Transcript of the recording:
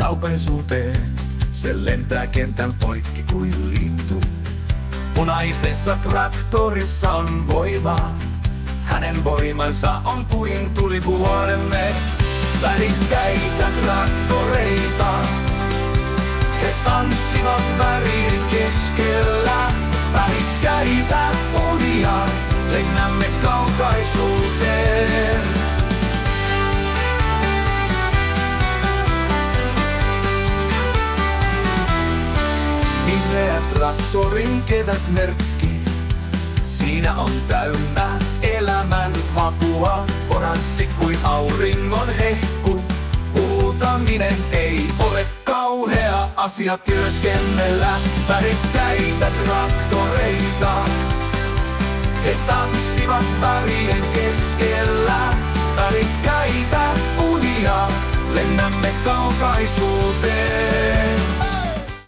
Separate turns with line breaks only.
kaukaisuuteen. Se lentää kentän poikki kuin lintu. Punaisessa traktorissa on voimaa. Hänen voimansa on kuin tulivuoremme. Värikkäitä traktoreita. He tanssivat värien keskellä. Värikkäitä unia. Lennämme kaukaisuuteen. Vihreä traktorin kevätmerkki. Siinä on täynnä elämän makua. Oranssi kuin auringon hehku. Huutaminen ei ole kauhea asia työskennellä. Värikkäitä traktoreita. He tanssivat värien keskellä. Värikkäitä unia. Lennämme kaukaisuuteen.